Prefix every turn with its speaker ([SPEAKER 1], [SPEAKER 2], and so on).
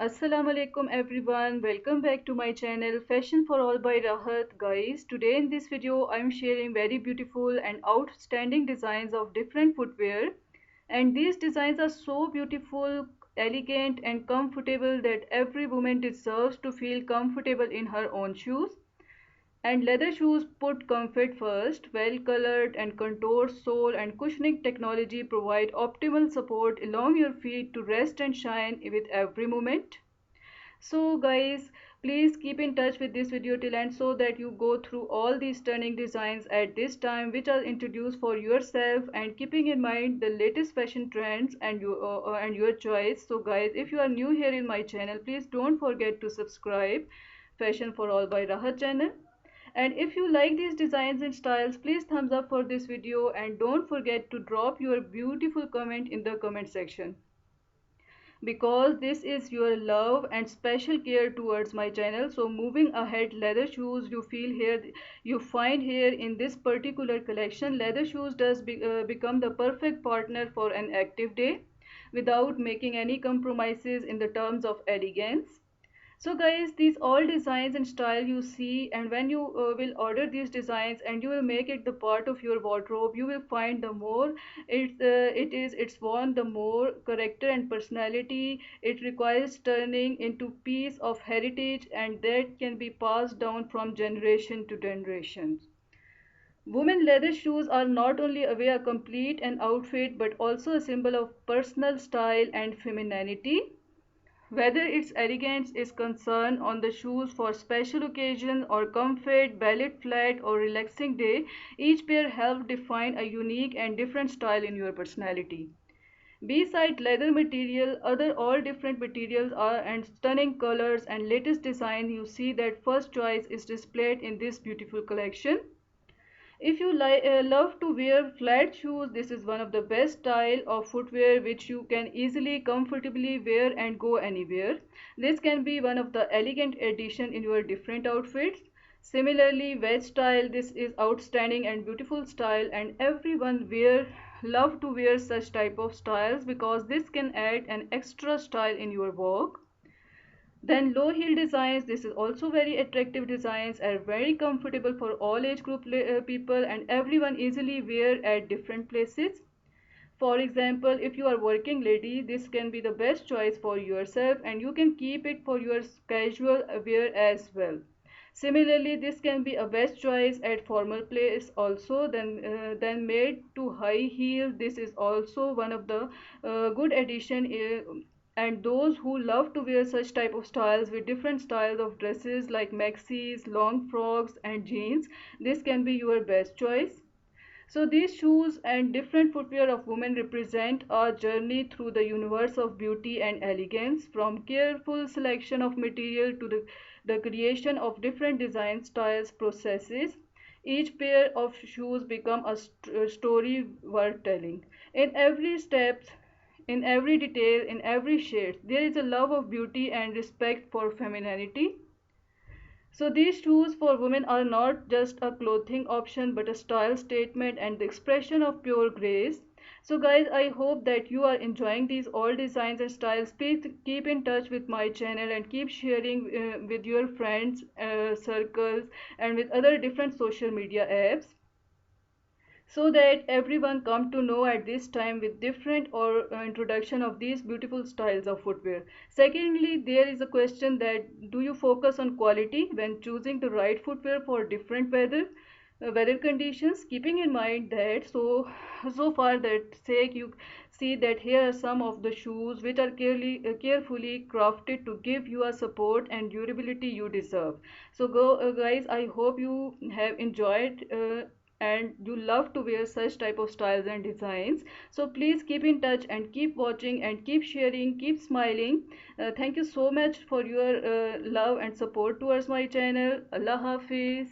[SPEAKER 1] Assalamu alaikum everyone. Welcome back to my channel Fashion for All by Rahat. Guys, today in this video I'm sharing very beautiful and outstanding designs of different footwear, and these designs are so beautiful, elegant and comfortable that every woman deserves to feel comfortable in her own shoes. And leather shoes put comfort first. Well colored and contoured sole and cushioning technology provide optimal support along your feet to rest and shine with every movement. So guys, please keep in touch with this video till end so that you go through all these stunning designs at this time which are introduced for yourself, and keeping in mind the latest fashion trends and your choice. So guys, if you are new here in my channel, please don't forget to subscribe Fashion for All by Rahat channel. And if you like these designs and styles, please thumbs up for this video and don't forget to drop your beautiful comment in the comment section, because this is your love and special care towards my channel. So moving ahead, leather shoes you find here in this particular collection. Leather shoes become the perfect partner for an active day without making any compromises in the terms of elegance. So guys, these all designs and style you see, and when you will order these designs and you will make it the part of your wardrobe, you will find the more it's worn, the more character and personality it requires, turning into piece of heritage and that can be passed down from generation to generation. Women leather shoes are not only a way to complete an outfit but also a symbol of personal style and femininity. Whether its elegance is concerned on the shoes for special occasion or comfort, ballet flat or relaxing day, each pair helps define a unique and different style in your personality. Beside leather material, other all different materials are and stunning colors and latest design, you see that first choice is displayed in this beautiful collection. If you love to wear flat shoes, this is one of the best style of footwear which you can easily, comfortably wear and go anywhere. This can be one of the elegant addition in your different outfits. Similarly, wedge style, this is outstanding and beautiful style, and everyone love to wear such type of styles because this can add an extra style in your walk. Then low heel designs, this is also very attractive designs, are very comfortable for all age group people and everyone easily wear at different places. For example, if you are working lady, this can be the best choice for yourself and you can keep it for your casual wear as well. Similarly, this can be a best choice at formal place also. Then made to high heel, this is also one of the good addition, and those who love to wear such type of styles with different styles of dresses like maxis, long frocks and jeans, this can be your best choice. So these shoes and different footwear of women represent a journey through the universe of beauty and elegance, from careful selection of material to the creation of different design styles processes. Each pair of shoes become a story worth telling. In every step, in every detail, in every shade, there is a love of beauty and respect for femininity. So these shoes for women are not just a clothing option but a style statement and the expression of pure grace. So guys, I hope that you are enjoying these all designs and styles. Please keep in touch with my channel and keep sharing with your friends, circles and with other different social media apps, so that everyone come to know at this time with different or introduction of these beautiful styles of footwear. Secondly, there is a question that do you focus on quality when choosing the right footwear for different weather conditions, keeping in mind that so far that sake you see that here are some of the shoes which are carefully crafted to give you a support and durability you deserve. So guys, I hope you have enjoyed and you love to wear such type of styles and designs. So please keep in touch and keep watching and keep sharing, keep smiling. Thank you so much for your love and support towards my channel. Allah Hafiz.